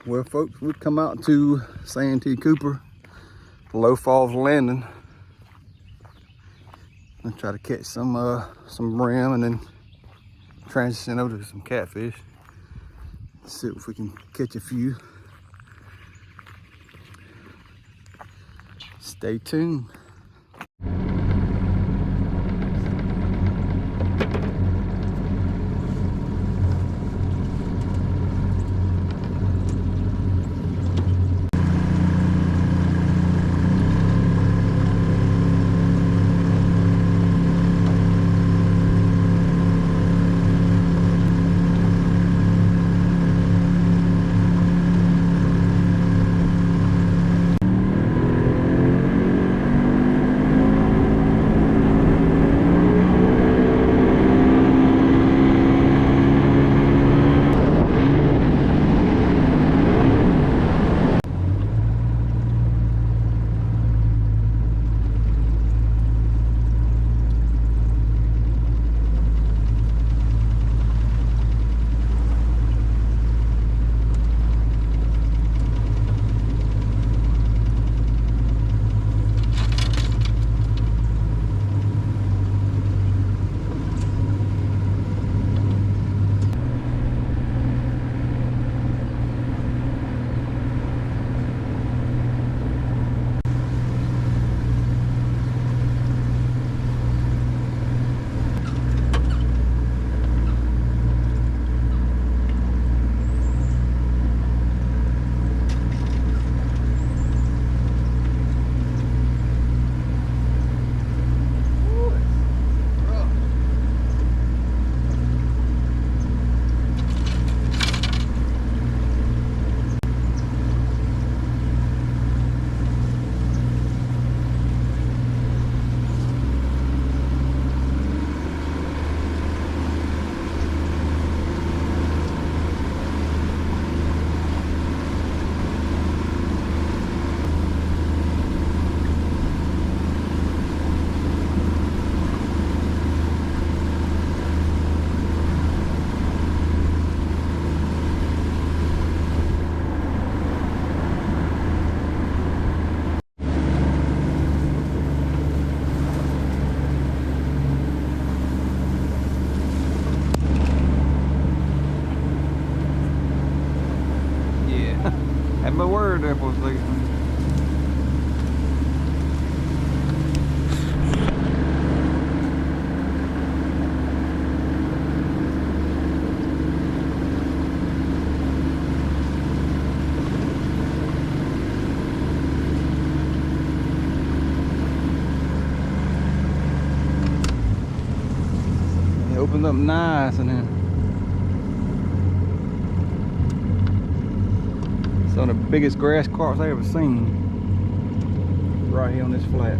Well, folks, we've come out to Santee Cooper, Low Falls Landing. I'm gonna try to catch some bream and then transition over to some catfish. See if we can catch a few. Stay tuned. Had my word there for a second. It opened up nice and then some of the biggest grass carps I ever seen right here on this flat.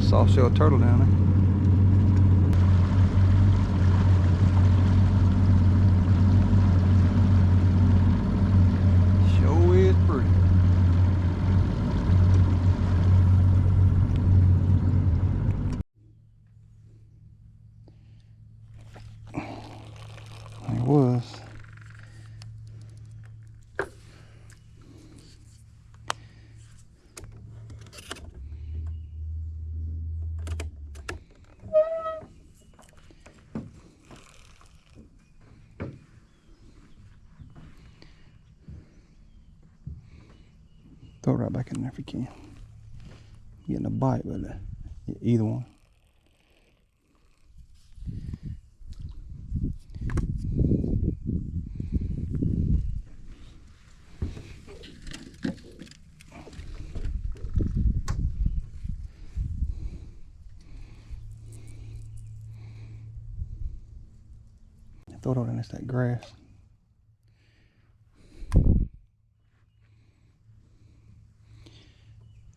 Soft shell turtle down there. Sure is pretty. It was. Throw it right back in there if you can. Getting a bite, but either one. Throw it out against that grass.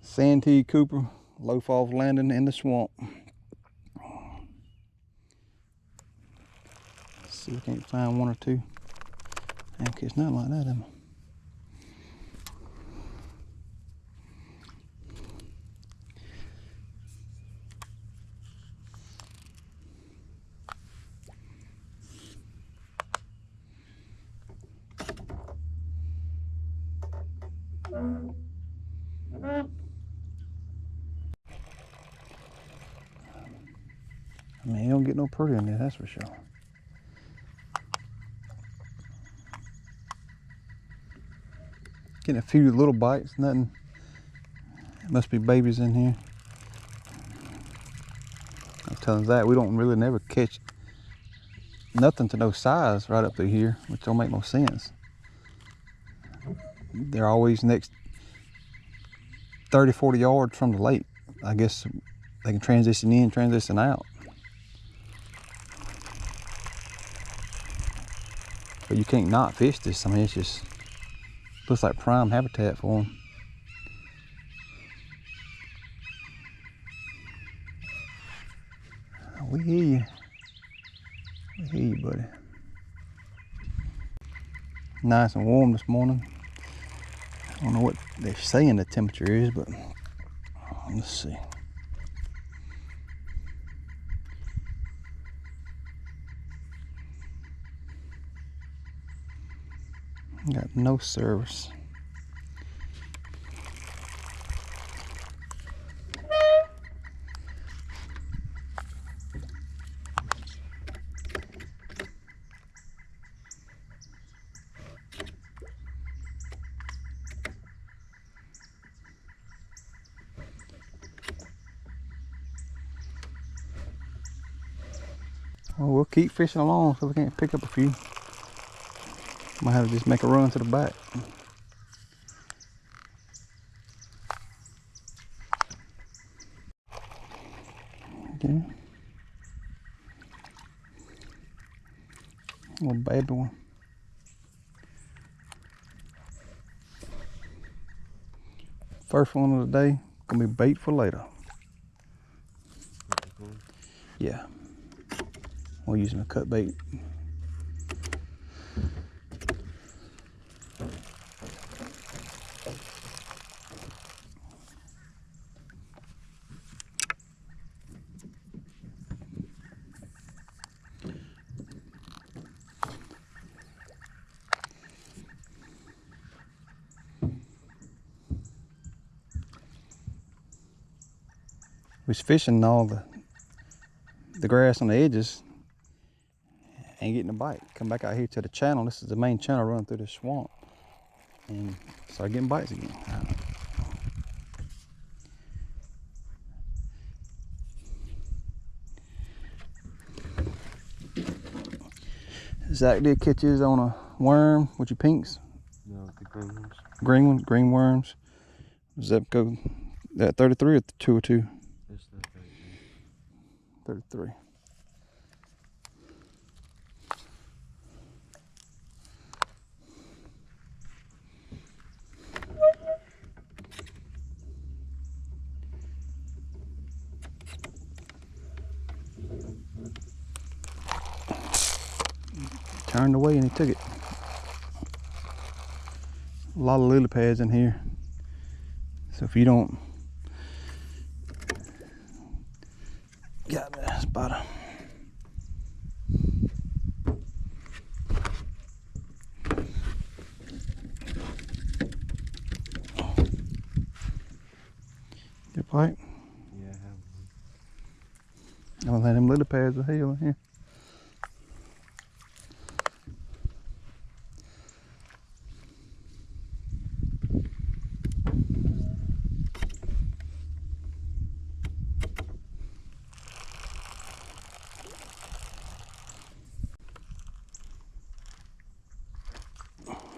Santee Cooper, Low Falls Landing in the swamp. Let's see if we can't find one or two. I ain't catch nothing like that, am I? He don't get no pretty in there, that's for sure. Getting a few little bites, nothing. Must be babies in here. I'm telling Zach, we don't really never catch nothing to no size right up through here, which don't make no sense. They're always next 30, 40 yards from the lake. I guess they can transition in, transition out. But you can't not fish this. I mean, it's just looks like prime habitat for them. We hear you. We hear you, buddy. Nice and warm this morning. I don't know what they're saying the temperature is, but let's see. Got no service. Well, we'll keep fishing along so we can't pick up a few. Might have to just make a run to the back. Okay. Little baby one. First one of the day, gonna be bait for later. Yeah. We're using a cut bait. We was fishing all the grass on the edges, ain't getting a bite. Come back out here to the channel. This is the main channel running through the swamp, and start getting bites again. Zach did catch his on a worm with your pinks. No, the green ones. Green ones, green worms. Zepco, that 33 or 202? It's the 33. Turned away and he took it. A lot of lily pads in here. So if you don't got that spotter. Good pipe? Yeah, I have one. I don't think them lily pads are hell in here.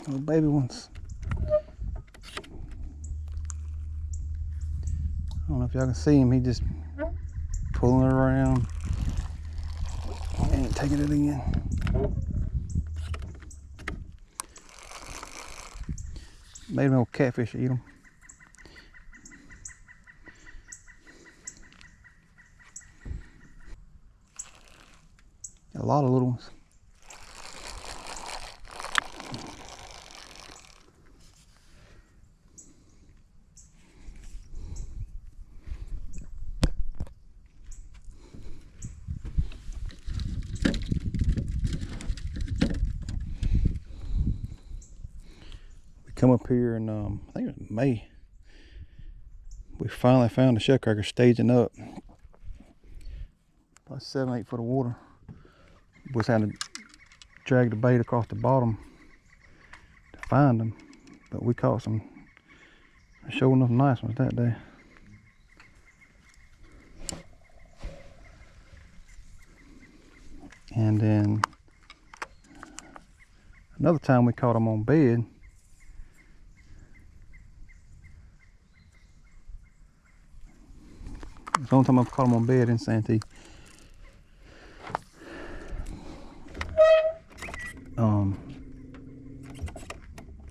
Little baby ones. I don't know if y'all can see him, he just pulling it around and taking it again. Maybe no catfish eat them. A lot of little ones. Come up here in I think it was May. We finally found the shellcracker staging up. about 7-8 foot of water. Was having to drag the bait across the bottom to find them, but we caught some sure enough nice ones that day. And then another time we caught them on bed. It's the only time I've caught them on bed in Santee.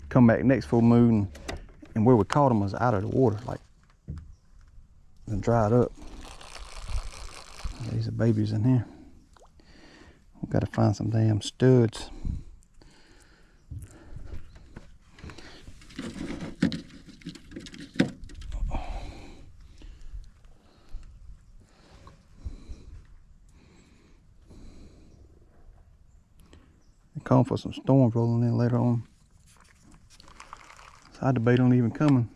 Come back next full moon, and where we caught them was out of the water, like and dried up. These are babies in here. We've got to find some damn studs. They're calling for some storms rolling in later on. So I debate on even coming.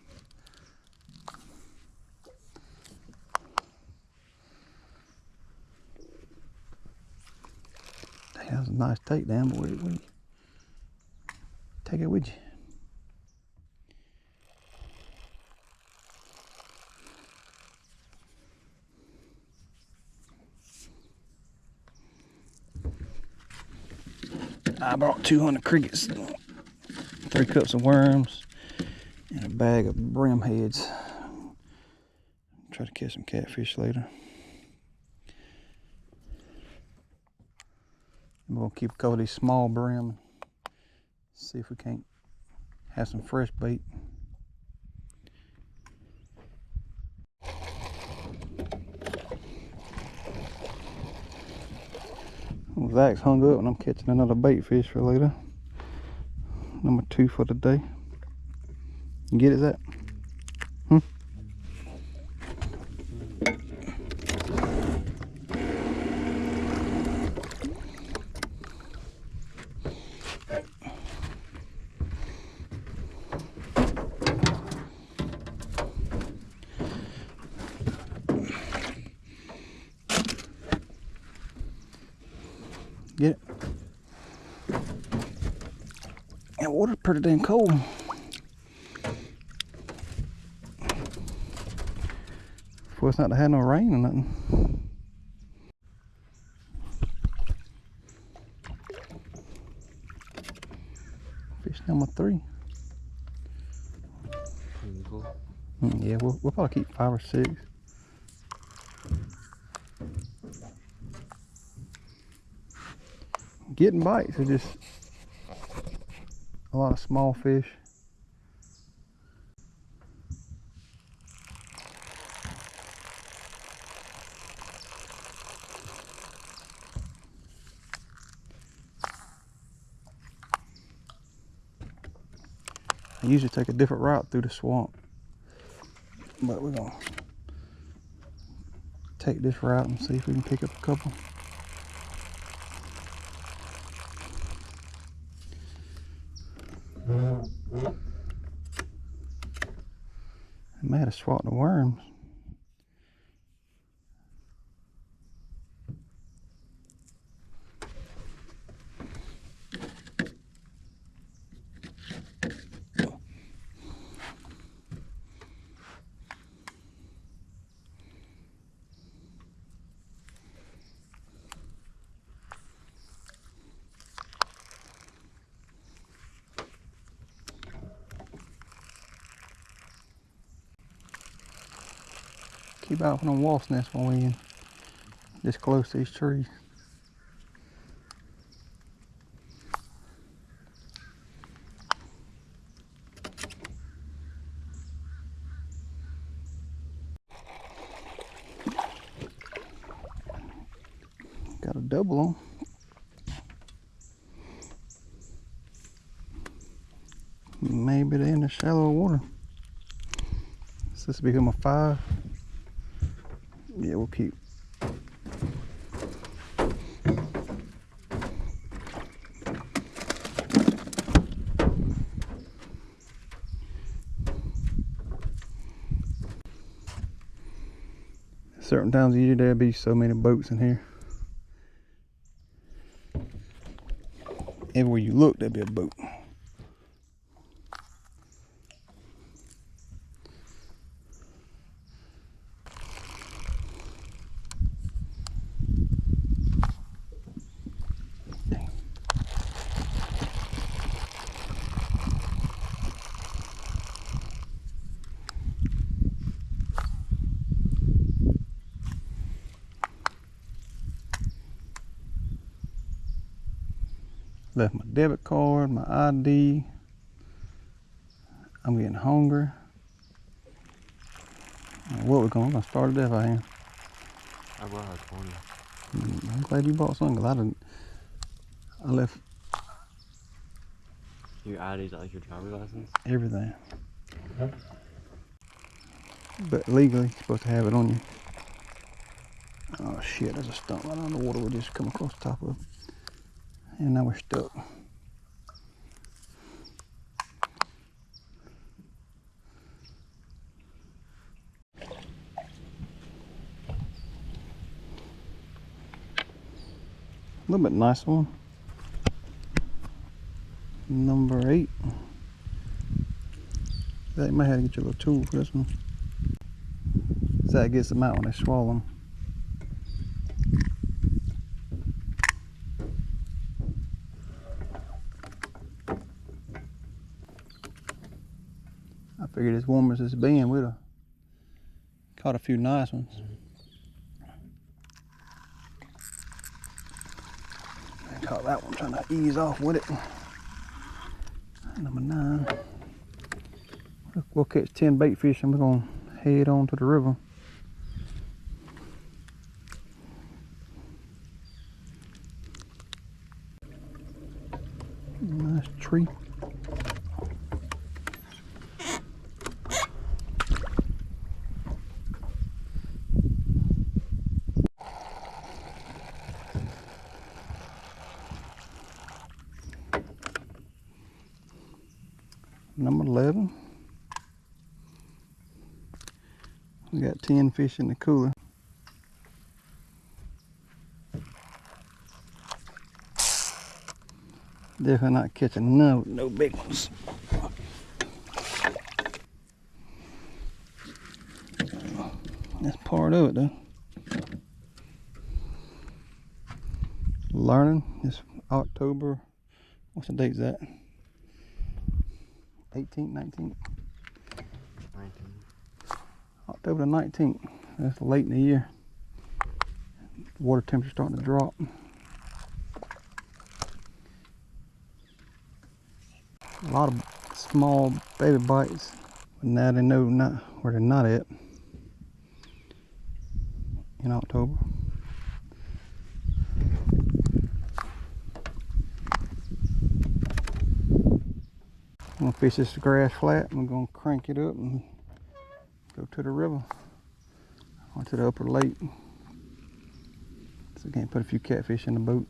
Dang, that was a nice takedown, boy. Take it with you. I brought 200 crickets, 3 cups of worms, and a bag of brim heads. Try to catch some catfish later. We're gonna keep a couple of these small brim. See if we can't have some fresh bait. Zach's hung up and I'm catching another bait fish for later. Number 2 for the day. You get it, Zach? Get it? That water's pretty damn cold. For us not to have no rain or nothing. Fish number 3. Yeah, we'll probably keep 5 or 6. Getting bites are just a lot of small fish. I usually take a different route through the swamp, but we're gonna take this route and see if we can pick up a couple. I might have swallowed the worms. Keep out for them wasp nests when we in this close to these trees. Got a double on. Maybe they're in the shallow water. So this will become a 5. Yeah, we'll keep. Certain times of year there'll be so many boats in here. Everywhere you look, there'll be a boat. Left my debit card, my ID. I'm getting hungry. What we're gonna start it if I am. I brought her 20. I'm glad you bought some, 'cause I left Your ID's like your driver's license? everything. But legally, you're supposed to have it on you. Oh shit, there's a stump right on the water we just come across the top of. And now we're stuck. A little bit nice one. Number 8. You might have to get your little tool for this one. So that gets them out when they swallow them. I figured as warm as it's been, we'd have caught a few nice ones. I caught that one trying to ease off with it. Number 9. We'll catch 10 bait fish and we're gonna head on to the river. Nice tree. Number 11. We got 10 fish in the cooler. Definitely not catching no big ones. That's part of it though. Learning. It's October. What's the date's that? 18th, 19th? 19. October the 19th. That's late in the year. The water temperature's starting to drop. A lot of small baby bites, but now they know not where they're not at in October. I'm gonna fish this grass flat. I'm gonna crank it up and go to the river or to the upper lake. So I can put a few catfish in the boat.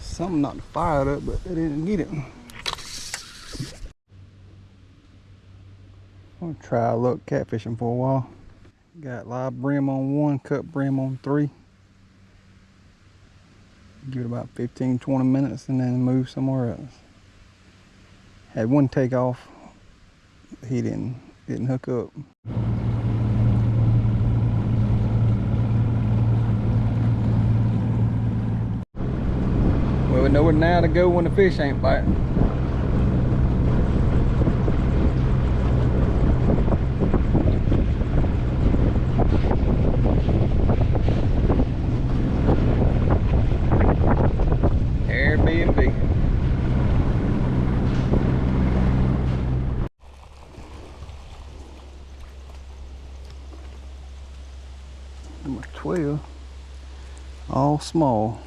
Something knocked the fire up, but they didn't get it. I'm gonna try luck catfishing for a while. Got live brim on 1, cut brim on 3. Give it about 15-20 minutes and then move somewhere else. Had one take off. He didn't hook up. Well, we know where now to go when the fish ain't biting. Airbnb. Number 12. All small.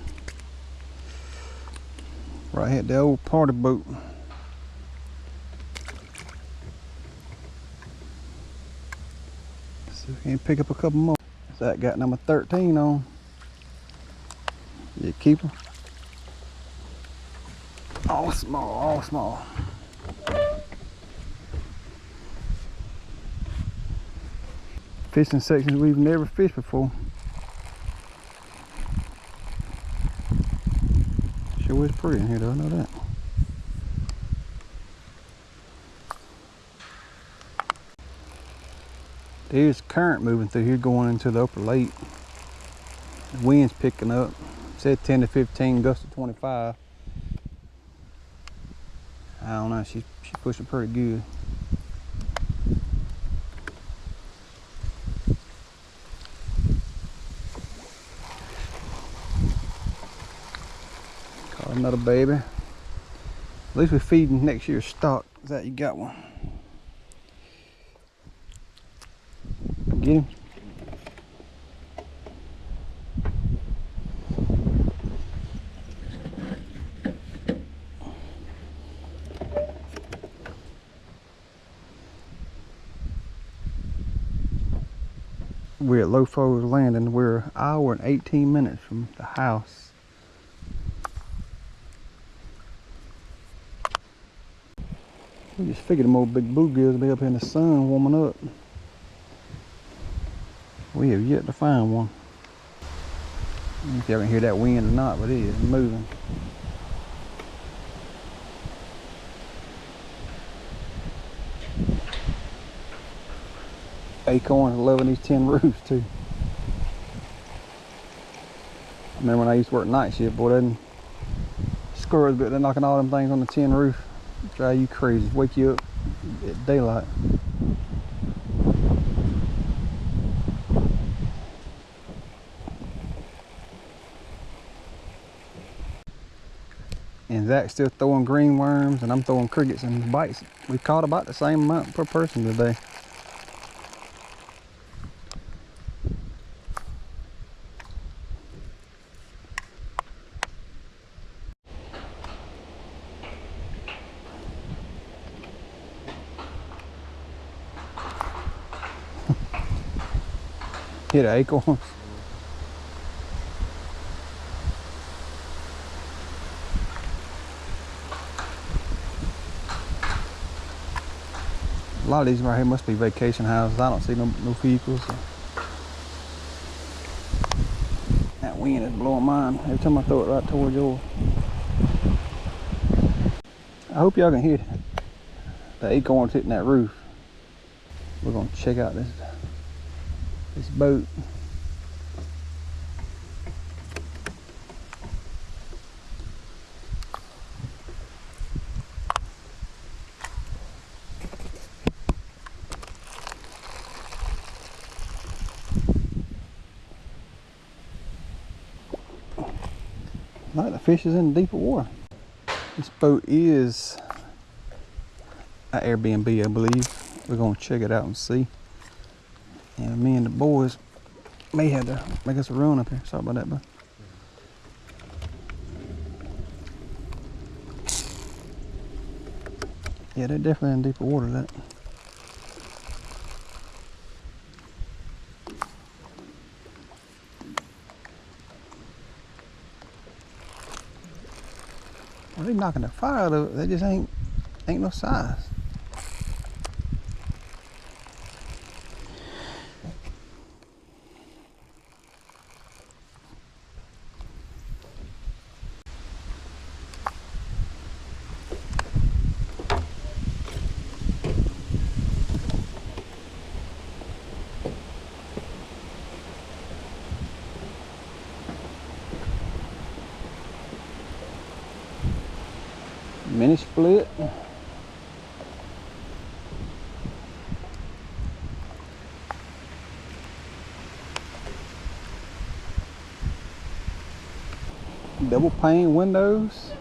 Right here at the old party boat. See if we can pick up a couple more. So that got number 13 on. You keep them. All small, all small. Fishing sections we've never fished before. Sure is pretty in here though, I know that. There's current moving through here going into the upper lake. The wind's picking up. It said 10 to 15, gust to 25. I don't know, she's pushing pretty good. Caught another baby. At least we're feeding next year's stock. Is that you got one? Get him. We're at Low Falls Landing. We're an hour and 18 minutes from the house. We just figured them old big bluegills would be up in the sun warming up. We have yet to find one. I don't know if y'all can hear that wind or not, but it is moving. Acorns loving these tin roofs too. I remember when I used to work night shift, boy, them squirrels, but they're knocking all them things on the tin roof. Drive you crazy, wake you up at daylight. And Zach's still throwing green worms, and I'm throwing crickets and bites. We caught about the same amount per person today. Hit acorns. A lot of these right here must be vacation houses. I don't see no vehicles. That wind is blowing mine every time I throw it right towards yours. I hope y'all can hear the acorns hitting that roof. We're gonna check out this boat. Like the fish is in deeper water. This boat is an Airbnb, I believe. We're gonna check it out and see. And me and the boys may have to make us a run up here. Sorry about that, bud. Yeah, they're definitely in deeper water, that. Well, they knocking the fire out of it. They just ain't no size. Mini split. Double pane windows.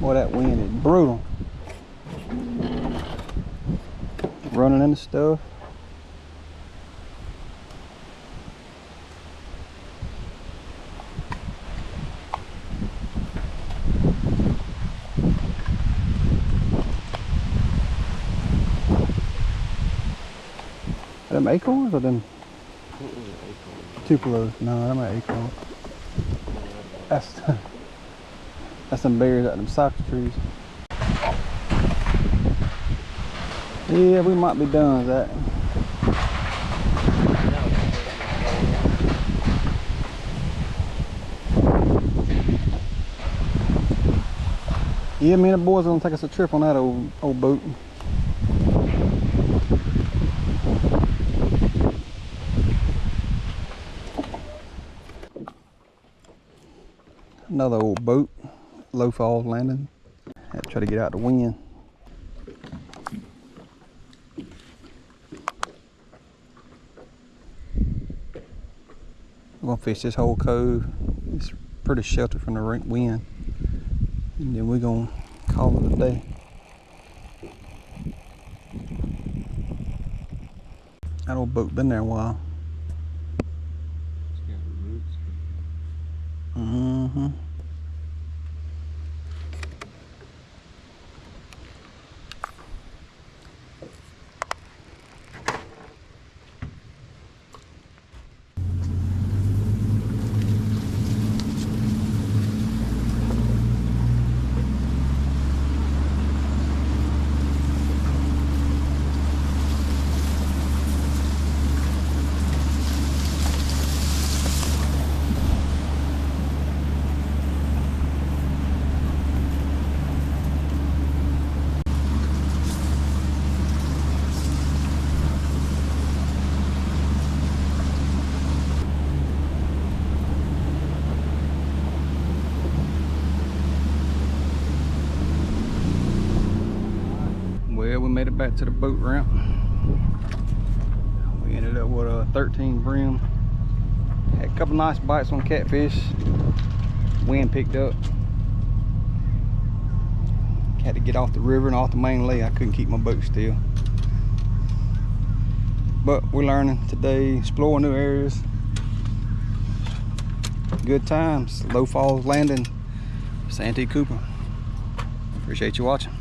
Boy, that wind is brutal. Running into stuff. Are them acorns or them Tupelos? No, them ain't acorns. That's some berries out of them soccer trees. Yeah, we might be done with that. Yeah, me and the boys are gonna take us a trip on that old boat. Another old boat, low falls landing. Had to try to get out the wind. We're gonna fish this whole cove. It's pretty sheltered from the wind. And then we're gonna call it a day. That old boat been there a while. It's got roots. Mm-hmm. Well, we made it back to the boat ramp. We ended up with a 13 bream. Had a couple nice bites on catfish. Wind picked up. Had to get off the river and off the main lake. I couldn't keep my boat still. But we're learning today, exploring new areas. Good times. Low Falls Landing, Santee Cooper. Appreciate you watching.